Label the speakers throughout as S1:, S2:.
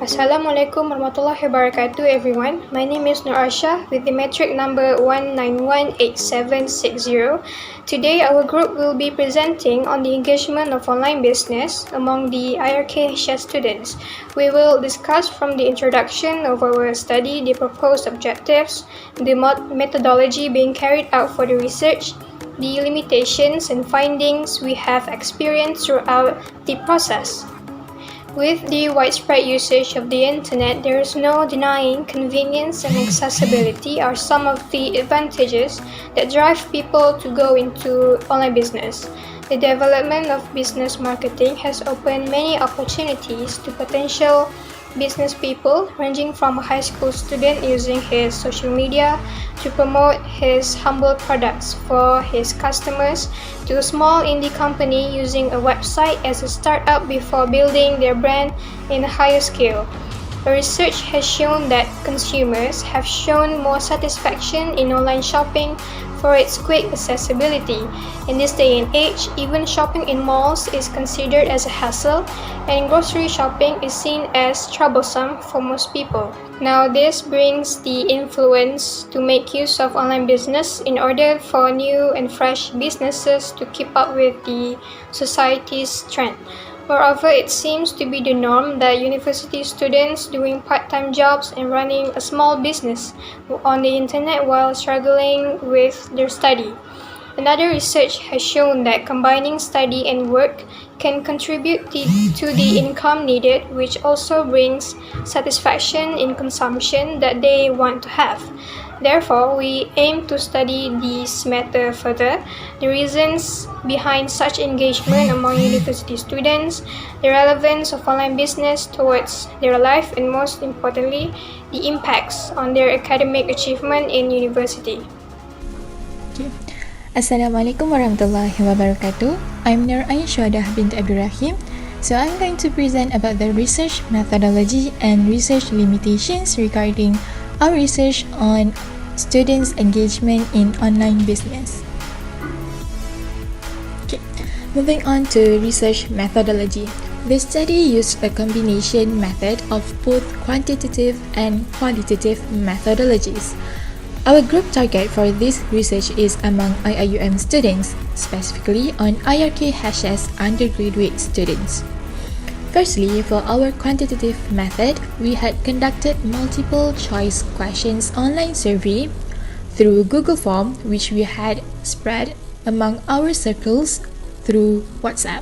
S1: Assalamualaikum warahmatullahi wabarakatuh everyone. My name is Nur Aishah with the metric number 1918760. Today our group will be presenting on the engagement of online business among the IRK-HS students. We will discuss from the introduction of our study, the proposed objectives, the methodology being carried out for the research, the limitations and findings we have experienced throughout the process. With the widespread usage of the internet, there is no denying convenience and accessibility are some of the advantages that drive people to go into online business. The development of business marketing has opened many opportunities to potential business people, ranging from a high school student using his social media to promote his humble products for his customers, to a small indie company using a website as a startup before building their brand in a higher scale. The research has shown that consumers have shown more satisfaction in online shopping for its quick accessibility. In this day and age, even shopping in malls is considered as a hassle, and grocery shopping is seen as troublesome for most people. Now, this brings the influence to make use of online business in order for new and fresh businesses to keep up with the society's trend. Moreover, it seems to be the norm that university students doing part-time jobs and running a small business on the internet while struggling with their study. Another research has shown that combining study and work can contribute to the income needed, which also brings satisfaction in consumption that they want to have. Therefore, we aim to study this matter further, the reasons behind such engagement among university students, the relevance of online business towards their life, and most importantly, the impacts on their academic achievement in university.
S2: Assalamualaikum warahmatullahi wabarakatuh. I'm Nurain Shuadah binti Abd Rahim. So I'm going to present about the research methodology and research limitations regarding our research on students' engagement in online business. Moving on to research methodology. The study used a combination method of both quantitative and qualitative methodologies. Our group target for this research is among IIUM students, specifically on IRK-HS undergraduate students. Firstly, for our quantitative method, we had conducted multiple choice questions online survey through Google Form, which we had spread among our circles through WhatsApp.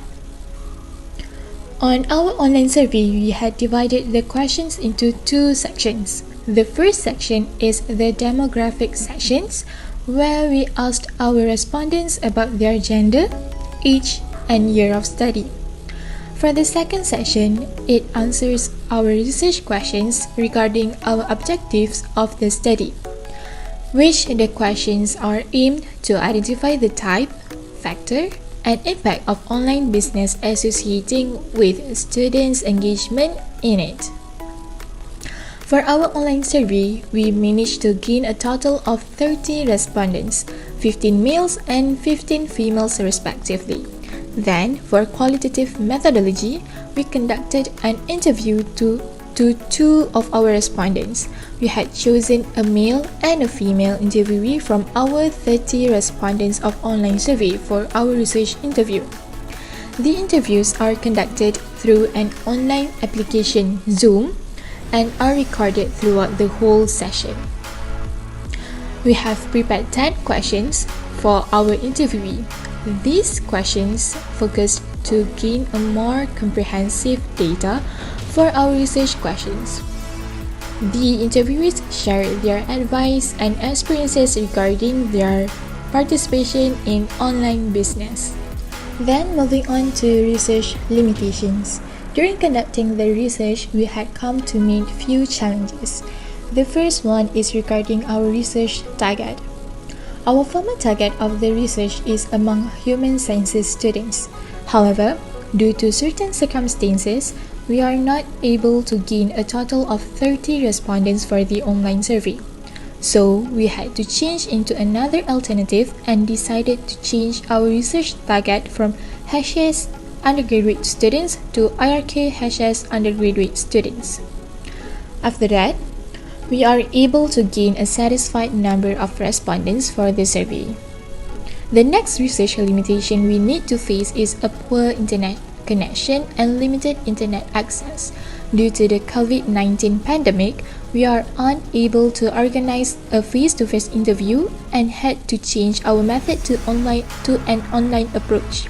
S2: On our online survey, we had divided the questions into two sections. The first section is the demographic sections, where we asked our respondents about their gender, age, and year of study. For the second section, it answers our research questions regarding our objectives of the study, which the questions are aimed to identify the type, factor, and impact of online business associating with students' engagement in it. For our online survey, we managed to gain a total of 30 respondents, 15 males and 15 females respectively. Then, for qualitative methodology, we conducted an interview to two of our respondents. We had chosen a male and a female interviewee from our 30 respondents of online survey for our research interview. The interviews are conducted through an online application, Zoom, and are recorded throughout the whole session. We have prepared 10 questions for our interviewee. These questions focused to gain a more comprehensive data for our research questions. The interviewees shared their advice and experiences regarding their participation in online business. Then moving on to research limitations. During conducting the research, we had come to meet few challenges. The first one is regarding our research target. Our formal target of the research is among human sciences students. However, due to certain circumstances, we are not able to gain a total of 30 respondents for the online survey. So, we had to change into another alternative and decided to change our research target from HS undergraduate students to IRK-HS undergraduate students. After that, we are able to gain a satisfied number of respondents for the survey. The next research limitation we need to face is a poor internet connection and limited internet access. Due to the COVID-19 pandemic, we are unable to organize a face-to-face interview and had to change our method to an online approach.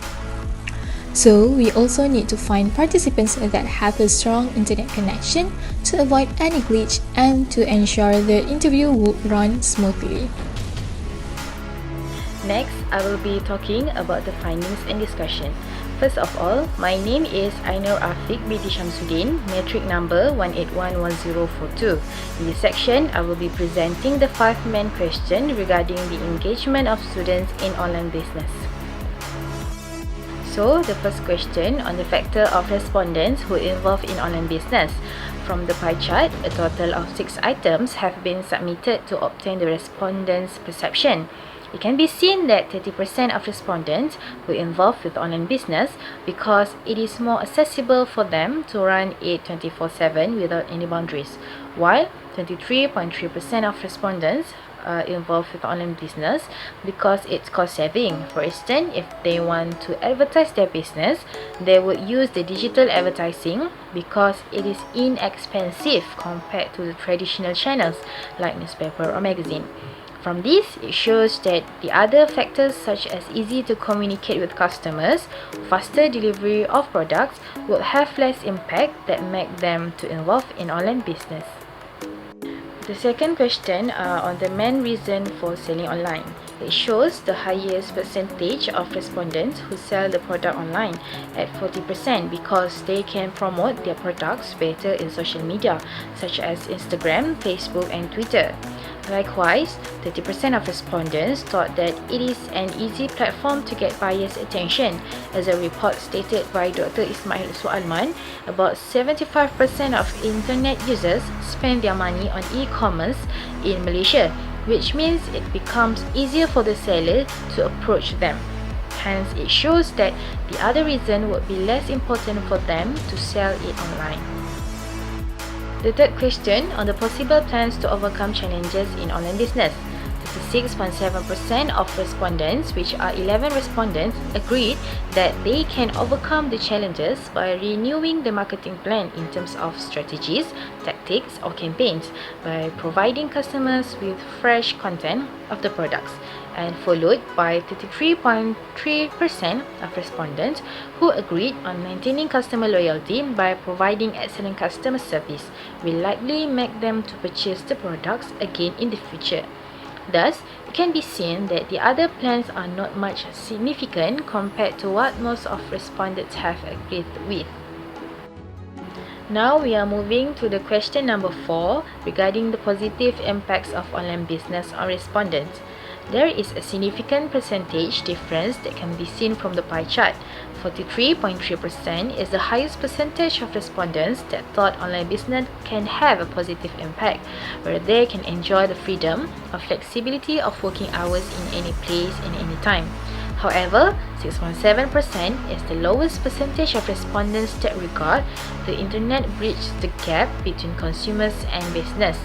S2: So, we also need to find participants that have a strong internet connection to avoid any glitch and to ensure the interview would run smoothly.
S3: Next, I will be talking about the findings and discussion. First of all, my name is Ainur Afiq binti Shamsudin, metric number 1811042. In this section, I will be presenting the 5 main questions regarding the engagement of students in online business. So, the first question on the factor of respondents who involved in online business. From the pie chart, a total of 6 items have been submitted to obtain the respondents' perception. It can be seen that 30% of respondents were involved with online business because it is more accessible for them to run it 24/7 without any boundaries, while 23.3% of respondents are involved with online business because it's cost saving. For instance, if they want to advertise their business, they would use the digital advertising because it is inexpensive compared to the traditional channels like newspaper or magazine. From this, it shows that the other factors such as easy to communicate with customers, faster delivery of products will have less impact that make them to involve in online business. The second question on the main reason for selling online. It shows the highest percentage of respondents who sell the product online at 40% because they can promote their products better in social media such as Instagram, Facebook and Twitter. Likewise, 30% of respondents thought that it is an easy platform to get buyers' attention. As a report stated by Dr. Ismail Sualman, about 75% of internet users spend their money on e-commerce in Malaysia, which means it becomes easier for the seller to approach them. Hence, it shows that the other reason would be less important for them to sell it online. The third question on the possible plans to overcome challenges in online business. 36.7% of respondents, which are 11 respondents, agreed that they can overcome the challenges by renewing the marketing plan in terms of strategies, tactics or campaigns by providing customers with fresh content of the products, and followed by 33.3% of respondents who agreed on maintaining customer loyalty by providing excellent customer service will likely make them to purchase the products again in the future. Thus, it can be seen that the other plans are not much significant compared to what most of respondents have agreed with. Now we are moving to the question number 4 regarding the positive impacts of online business on respondents. There is a significant percentage difference that can be seen from the pie chart. 43.3% is the highest percentage of respondents that thought online business can have a positive impact, where they can enjoy the freedom or flexibility of working hours in any place and any time. However, 6.7% is the lowest percentage of respondents that regard the internet bridged the gap between consumers and business.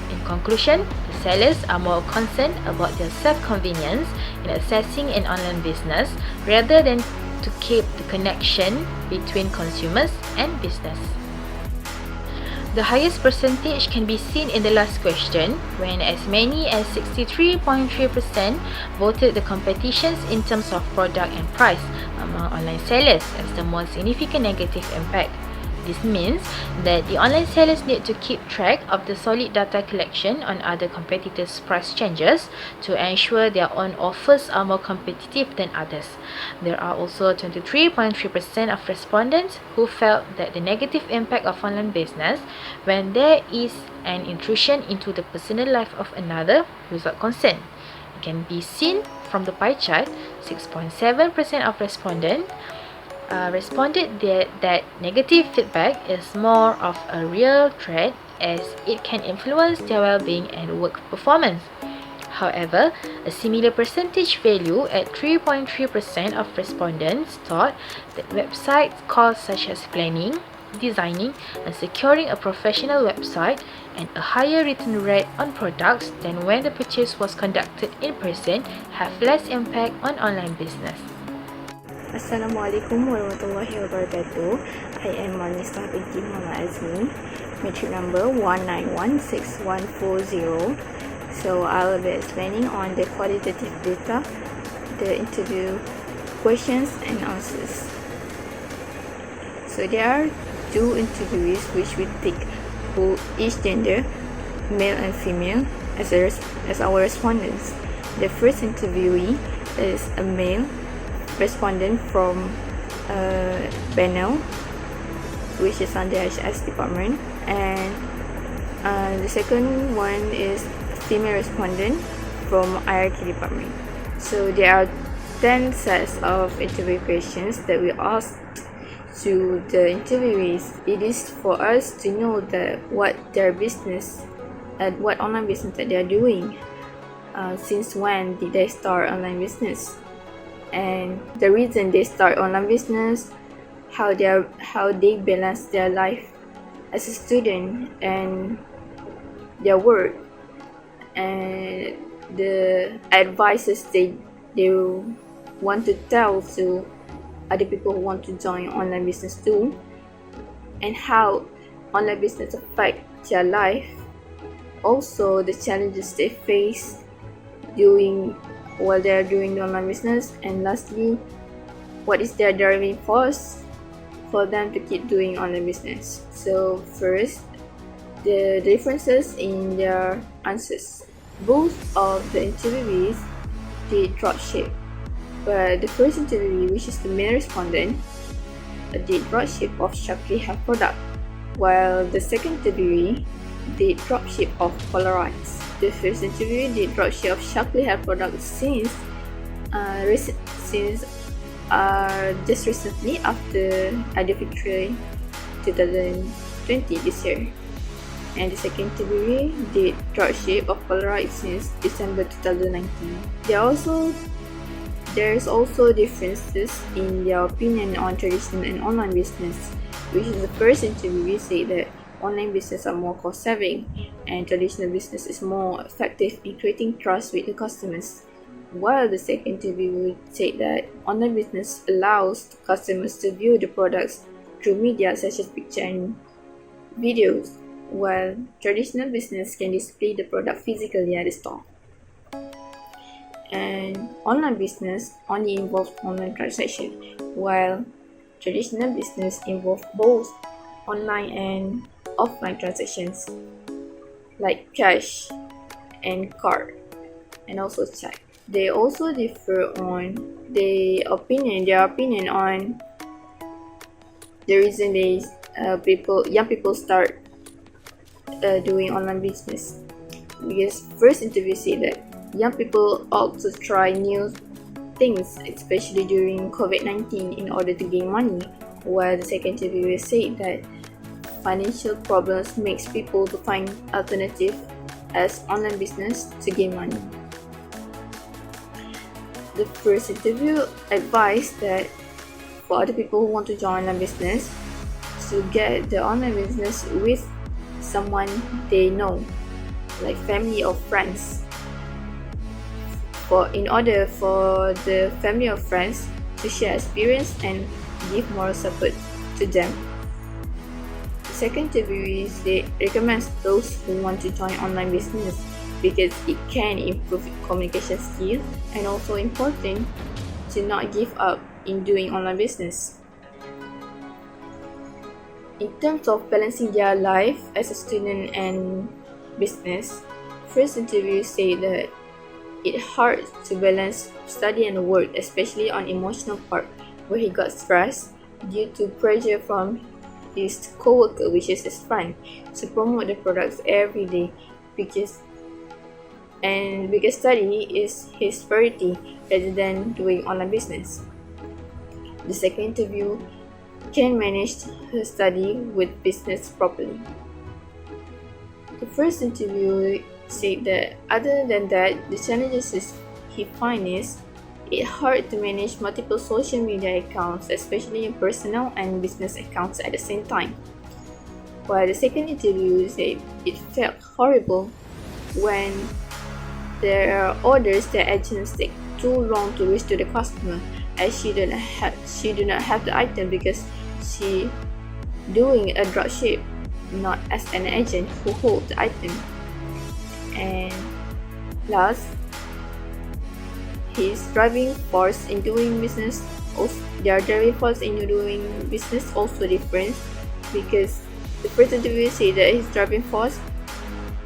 S3: In conclusion, the sellers are more concerned about their self-convenience in accessing an online business rather than to keep the connection between consumers and business. The highest percentage can be seen in the last question, when as many as 63.3% voted the competitions in terms of product and price among online sellers as the most significant negative impact. This means that the online sellers need to keep track of the solid data collection on other competitors' price changes to ensure their own offers are more competitive than others. There are also 23.3% of respondents who felt that the negative impact of online business when there is an intrusion into the personal life of another without consent. It can be seen from the pie chart. 6.7% of respondents responded that negative feedback is more of a real threat as it can influence their well-being and work performance. However, a similar percentage value at 3.3% of respondents thought that website costs such as planning, designing and securing a professional website, and a higher return rate on products than when the purchase was conducted in person have less impact on online business.
S4: Assalamualaikum warahmatullahi wabarakatuh. I am Marnisah binti Mohd Azmi, matric number 1916140. So I will be explaining on the qualitative data, the interview questions and answers. So there are two interviewees which we take for each gender, male and female, as our respondents. The first interviewee is a male respondent from panel, which is on the HS department, and the second one is female respondent from IRK department. So there are 10 sets of interview questions that we asked to the interviewees. It is for us to know that what their business and what online business that they are doing, since when did they start online business, and the reason they start online business, how they balance their life as a student and their work, and the advices they want to tell to other people who want to join online business too, and how online business affect their life. Also, the challenges they face while they are doing the online business, and lastly, what is their driving force for them to keep doing online business. So first, the differences in their answers. Both of the interviewees did dropship, but the first interviewee, which is the male respondent, did dropship of Shaklee hair product, while the second interviewee did dropship of Polaroids. The first interviewee did dropship of Shaklee hair product since just recently after Adifitri 2020 this year. And the second interviewee did dropship of Polaroid since December 2019. There's also differences in their opinion on traditional and online business, which is the first interviewee said that online business are more cost saving and traditional business is more effective in creating trust with the customers, while the second interviewee said that online business allows customers to view the products through media such as picture and videos, while traditional business can display the product physically at the store. And online business only involves online transaction, while traditional business involves both online and offline transactions like cash and card and also check. They also differ on their opinion on the reason young people start doing online business. Because first interview said that young people ought to try new things, especially during COVID-19, in order to gain money, while the second interviewer said that financial problems makes people to find alternative as online business to gain money. The first interview advised that for other people who want to join online business, to get the online business with someone they know, like family or friends. In order for the family or friends to share experience and give moral support to them. The second interview recommends those who want to join online business because it can improve communication skill and also important to not give up in doing online business. In terms of balancing their life as a student and business, first interview said that it's hard to balance study and work, especially on emotional part, where he got stressed due to pressure from his co-worker, which is his friend, to promote the products every day because study is his priority rather than doing online business. The second interview can manage her study with business properly. The first interview said that other than that, the challenges he finds is It's hard to manage multiple social media accounts, especially personal and business accounts at the same time. While the second interview said it felt horrible when there are orders that agents take too long to reach to the customer, as she do not have the item because she doing a dropship, not as an agent who holds the item. And last, his driving force in doing business. Also, their driving force in doing business also different, because the first interview said that his driving force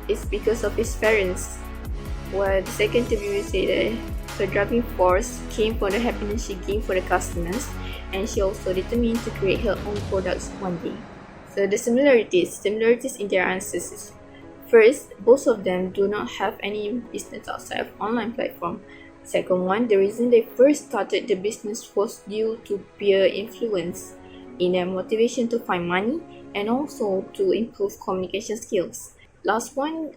S4: is because of his parents, while the second interview said that her driving force came from the happiness she gained for the customers, and she also determined to create her own products one day. So the similarities in their answers is, first, both of them do not have any business outside of online platform. Second one, the reason they first started the business was due to peer influence in their motivation to find money and also to improve communication skills. Last one,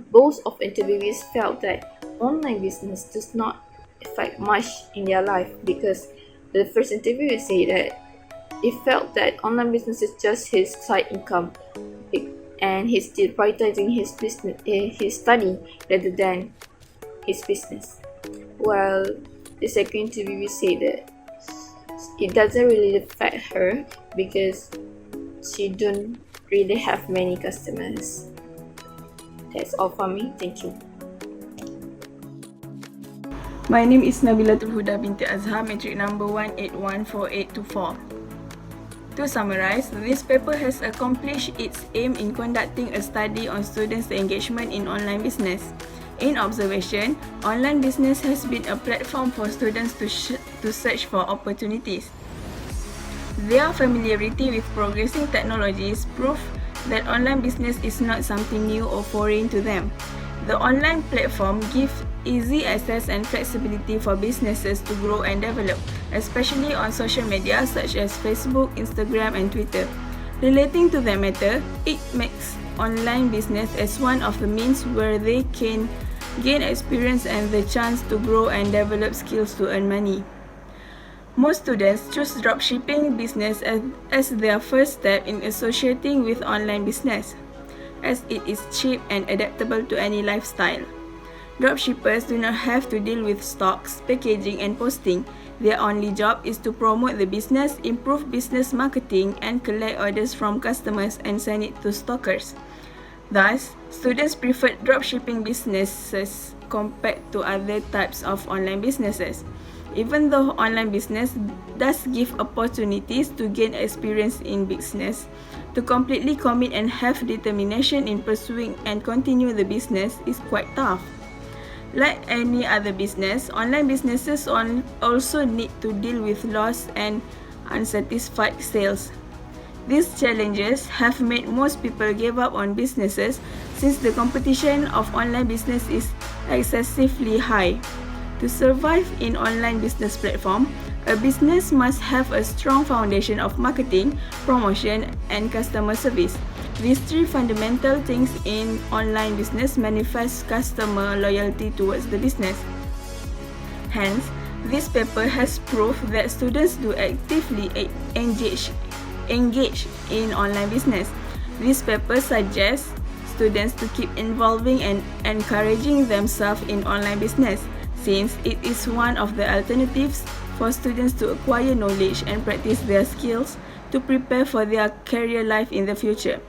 S4: both of interviewees felt that online business does not affect much in their life, because the first interviewer said that he felt that online business is just his side income and he's still prioritizing his business, his study rather than his business. While the second interviewer said that it doesn't really affect her because she don't really have many customers. That's all from me. Thank you.
S5: My name is Nabilatul Huda binti Azhar, metric number 1814824. To summarize, this paper has accomplished its aim in conducting a study on students' engagement in online business. In observation, online business has been a platform for students to search for opportunities. Their familiarity with progressing technologies prove that online business is not something new or foreign to them. The online platform gives easy access and flexibility for businesses to grow and develop, especially on social media such as Facebook, Instagram, and Twitter. Relating to that matter, it makes online business as one of the means where they can gain experience and the chance to grow and develop skills to earn money. Most students choose dropshipping business as their first step in associating with online business, as it is cheap and adaptable to any lifestyle. Dropshippers do not have to deal with stocks, packaging, and posting. Their only job is to promote the business, improve business marketing, and collect orders from customers and send it to stockers. Thus, students prefer dropshipping businesses compared to other types of online businesses. Even though online business does give opportunities to gain experience in business, to completely commit and have determination in pursuing and continue the business is quite tough. Like any other business, online businesses also need to deal with loss and unsatisfied sales. These challenges have made most people give up on businesses since the competition of online business is excessively high. To survive in online business platform, a business must have a strong foundation of marketing, promotion, and customer service. These three fundamental things in online business manifest customer loyalty towards the business. Hence, this paper has proved that students do actively engage in online business. This paper suggests students to keep involving and encouraging themselves in online business, since it is one of the alternatives for students to acquire knowledge and practice their skills to prepare for their career life in the future.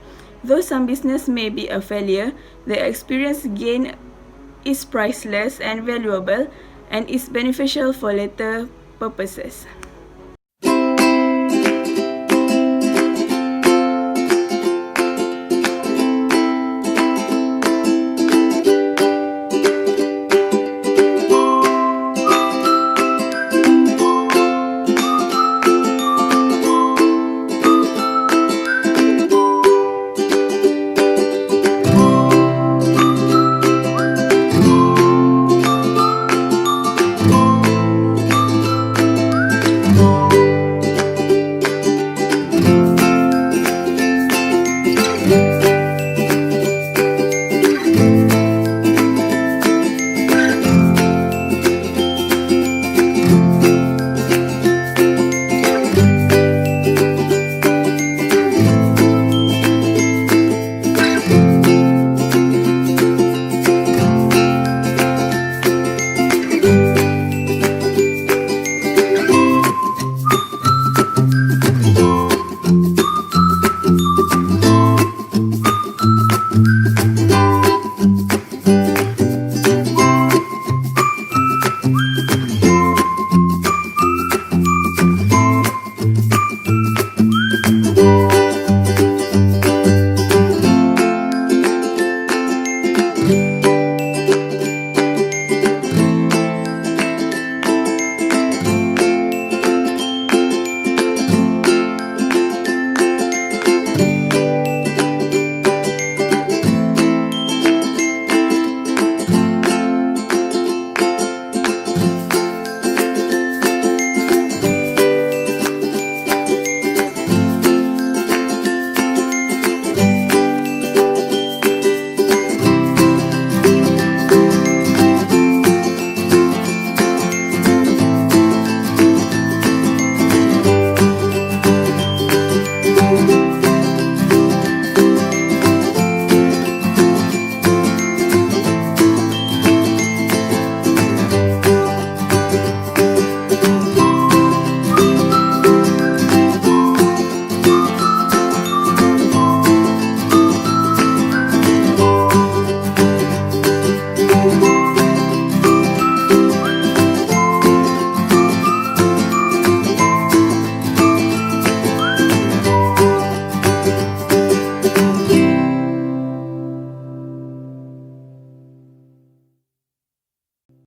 S5: Though some business may be a failure, the experience gained is priceless and valuable and is beneficial for later purposes.